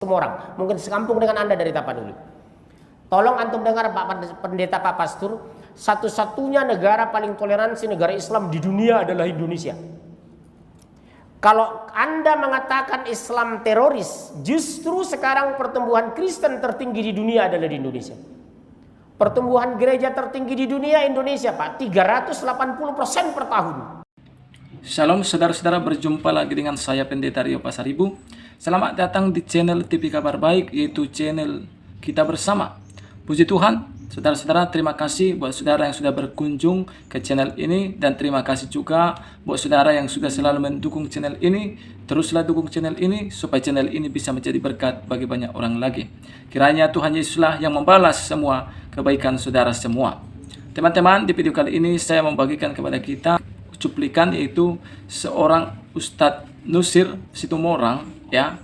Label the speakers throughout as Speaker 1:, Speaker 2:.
Speaker 1: semua orang, mungkin sekampung dengan Anda dari Tapanuli. Tolong antum dengar Pak Pendeta, Pak Pastur, satu-satunya negara paling toleransi negara Islam di dunia adalah Indonesia. Kalau Anda mengatakan Islam teroris, justru sekarang pertumbuhan Kristen tertinggi di dunia adalah di Indonesia. Pertumbuhan gereja tertinggi di dunia Indonesia, Pak, 380% per tahun.
Speaker 2: Shalom saudara-saudara, berjumpa lagi dengan saya Pendeta Rio Pasaribu. Selamat datang di channel TV Kabar Baik, yaitu channel kita bersama. Puji Tuhan, saudara-saudara, terima kasih buat saudara yang sudah berkunjung ke channel ini, dan terima kasih juga buat saudara yang sudah selalu mendukung channel ini. Teruslah dukung channel ini supaya channel ini bisa menjadi berkat bagi banyak orang lagi. Kiranya Tuhan Yesuslah yang membalas semua kebaikan saudara semua. Teman-teman, di video kali ini saya membagikan kepada kita cuplikan, yaitu seorang Ustadz Nusir Situmorang, ya.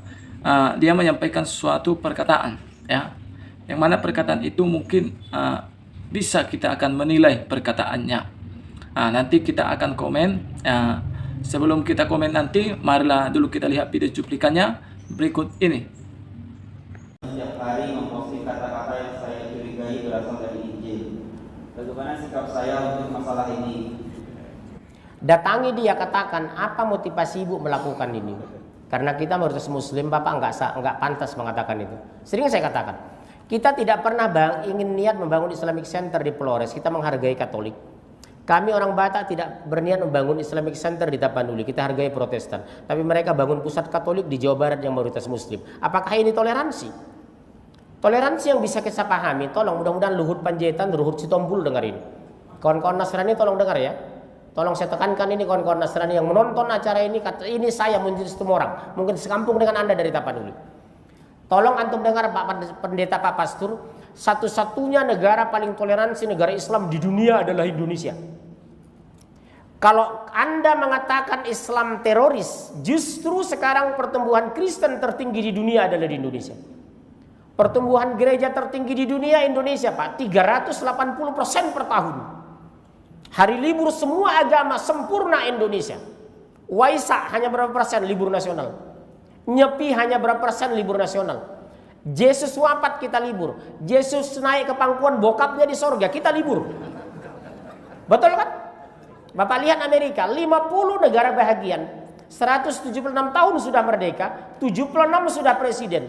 Speaker 2: Dia menyampaikan suatu perkataan, ya, yang mana perkataan itu mungkin bisa kita akan menilai perkataannya. Nanti kita akan komen. Sebelum kita komen nanti, marilah dulu kita lihat video cuplikannya berikut ini.
Speaker 3: Setiap hari memposting kata-kata yang saya curigai berasal dari Injil. Bagaimana sikap saya untuk masalah ini?
Speaker 1: Datangi dia, katakan, apa motivasi ibu melakukan ini? Karena kita mayoritas muslim, Bapak nggak pantas mengatakan itu. Sering saya katakan, kita tidak pernah ingin niat membangun Islamic Center di Flores. Kita menghargai Katolik. Kami orang Batak tidak berniat membangun Islamic Center di Tapanuli. Kita hargai Protestan. Tapi mereka bangun pusat Katolik di Jawa Barat yang mayoritas muslim. Apakah ini toleransi? Toleransi yang bisa kita pahami, tolong mudah-mudahan Luhut Panjaitan, Luhut Sitompul dengar ini. Kawan-kawan Nasrani tolong dengar ya. Tolong saya tekankan ini, kawan-kawan Nasrani yang menonton acara ini, kata ini saya menjadi semua orang, mungkin sekampung dengan Anda dari Tapanuli. Tolong antum dengar Pak Pendeta, Pak Pastur, satu-satunya negara paling toleransi negara Islam di dunia adalah Indonesia. Kalau Anda mengatakan Islam teroris, justru sekarang pertumbuhan Kristen tertinggi di dunia adalah di Indonesia. Pertumbuhan gereja tertinggi di dunia Indonesia, Pak, 380% per tahun. Hari libur semua agama sempurna Indonesia. Waisak hanya berapa persen libur nasional. Nyepi hanya berapa persen libur nasional. Yesus wafat kita libur. Yesus naik ke pangkuan bokapnya di sorga, kita libur. Betul kan? Bapak lihat Amerika, 50 negara bahagian. 176 tahun sudah merdeka, 76 sudah presiden.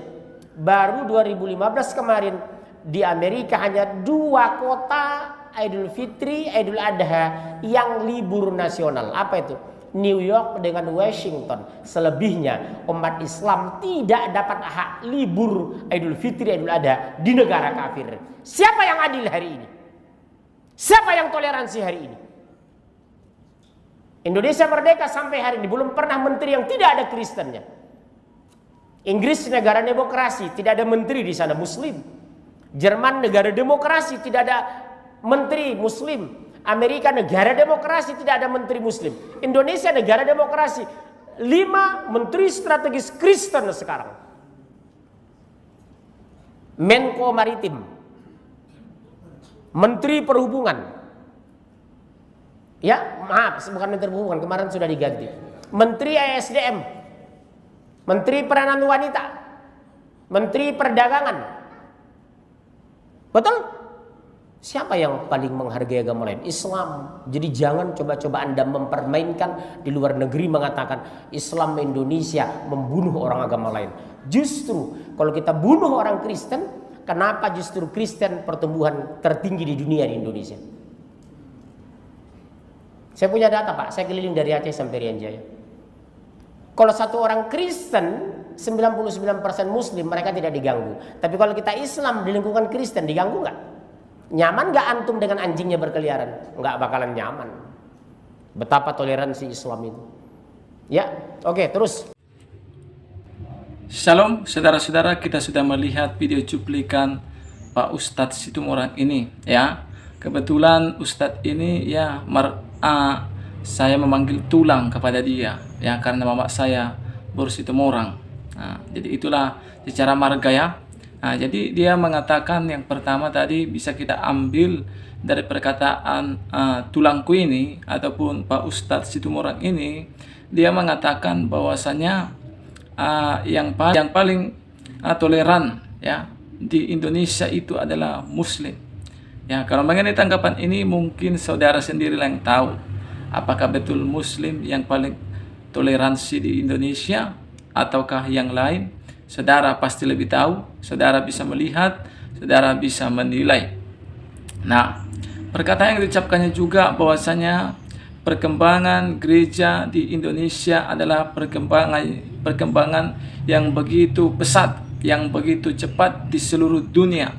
Speaker 1: Baru 2015 kemarin di Amerika hanya 2 kota Idul Fitri, Idul Adha yang libur nasional. Apa itu? New York dengan Washington. Selebihnya umat Islam tidak dapat hak libur Idul Fitri, Idul Adha di negara kafir. Siapa yang adil hari ini? Siapa yang toleransi hari ini? Indonesia merdeka sampai hari ini belum pernah menteri yang tidak ada Kristennya. Inggris negara demokrasi, tidak ada menteri di sana Muslim. Jerman negara demokrasi, tidak ada menteri Muslim. Amerika negara demokrasi, tidak ada menteri Muslim. Indonesia negara demokrasi, 5 menteri strategis Kristen sekarang. Menko Maritim, Menteri Perhubungan, ya maaf, bukan Menteri Perhubungan, kemarin sudah diganti. Menteri ESDM, Menteri Peranan Wanita, Menteri Perdagangan. Betul? Siapa yang paling menghargai agama lain? Islam. Jadi jangan coba-coba Anda mempermainkan di luar negeri mengatakan Islam Indonesia membunuh orang agama lain. Justru kalau kita bunuh orang Kristen, kenapa justru Kristen pertumbuhan tertinggi di dunia di Indonesia? Saya punya data, Pak. Saya keliling dari Aceh sampai Rian Jaya. Kalau satu orang Kristen, 99% Muslim, mereka tidak diganggu. Tapi kalau kita Islam di lingkungan Kristen, diganggu nggak? Nyaman gak antum dengan anjingnya berkeliaran? Nggak bakalan nyaman. Betapa toleransi Islam itu. Ya, oke, terus.
Speaker 2: Shalom saudara-saudara, kita sudah melihat video cuplikan Pak Ustadz Situmorang ini, ya. Kebetulan Ustadz ini, ya, saya memanggil tulang kepada dia, ya, karena mama saya Situmorang. Jadi itulah secara marga, ya. Jadi dia mengatakan yang pertama tadi bisa kita ambil dari perkataan tulangku ini ataupun Pak Ustadz Situmorang ini. Dia mengatakan bahwasanya yang paling toleran ya di Indonesia itu adalah Muslim. Ya, kalau mengenai tanggapan ini mungkin saudara sendiri yang tahu apakah betul Muslim yang paling toleransi di Indonesia ataukah yang lain. Saudara pasti lebih tahu, saudara bisa melihat, saudara bisa menilai. Nah, perkataan yang diucapkannya juga bahwasanya perkembangan gereja di Indonesia adalah perkembangan yang begitu pesat, yang begitu cepat di seluruh dunia,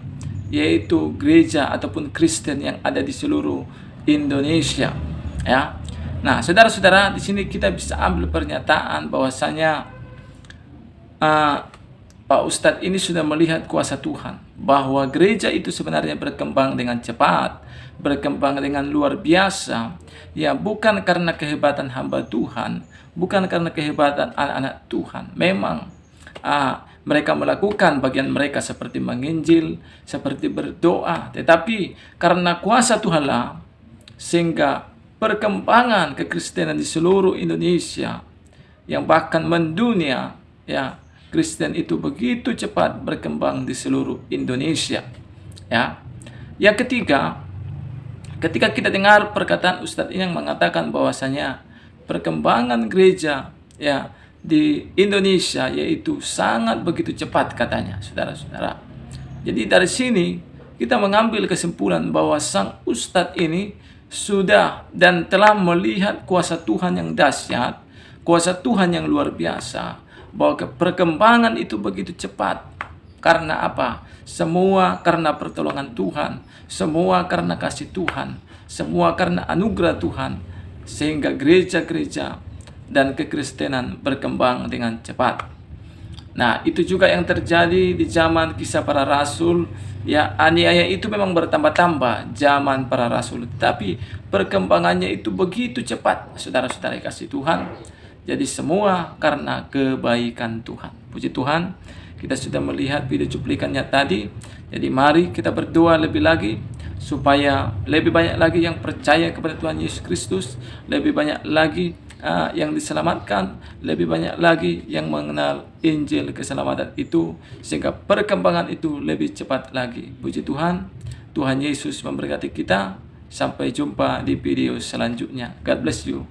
Speaker 2: yaitu gereja ataupun Kristen yang ada di seluruh Indonesia. Ya. Nah, saudara-saudara, di sini kita bisa ambil pernyataan bahwasanya Pak Ustadz ini sudah melihat kuasa Tuhan, bahwa gereja itu sebenarnya berkembang dengan cepat, berkembang dengan luar biasa, ya bukan karena kehebatan hamba Tuhan, bukan karena kehebatan anak-anak Tuhan. Memang mereka melakukan bagian mereka seperti menginjil, seperti berdoa, tetapi karena kuasa Tuhanlah sehingga perkembangan kekristenan di seluruh Indonesia yang bahkan mendunia, ya Kristen itu begitu cepat berkembang di seluruh Indonesia. Ya. Yang ketiga, ketika kita dengar perkataan Ustadz ini yang mengatakan bahwasanya perkembangan gereja ya di Indonesia yaitu sangat begitu cepat katanya, saudara-saudara. Jadi dari sini kita mengambil kesimpulan bahwa sang Ustadz ini sudah dan telah melihat kuasa Tuhan yang dahsyat, kuasa Tuhan yang luar biasa, bahwa perkembangan itu begitu cepat. Karena apa? Semua karena pertolongan Tuhan, semua karena kasih Tuhan, semua karena anugerah Tuhan, sehingga gereja-gereja dan kekristenan berkembang dengan cepat. Nah, itu juga yang terjadi di zaman Kisah Para Rasul. Ya, aniaya itu memang bertambah-tambah zaman para rasul, tapi perkembangannya itu begitu cepat, saudara-saudara kasih Tuhan. Jadi semua karena kebaikan Tuhan. Puji Tuhan, kita sudah melihat video cuplikannya tadi. Jadi mari kita berdoa lebih lagi supaya lebih banyak lagi yang percaya kepada Tuhan Yesus Kristus, lebih banyak lagi yang diselamatkan, lebih banyak lagi yang mengenal Injil keselamatan itu, sehingga perkembangan itu lebih cepat lagi. Puji Tuhan, Tuhan Yesus memberkati kita. Sampai jumpa di video selanjutnya. God bless you.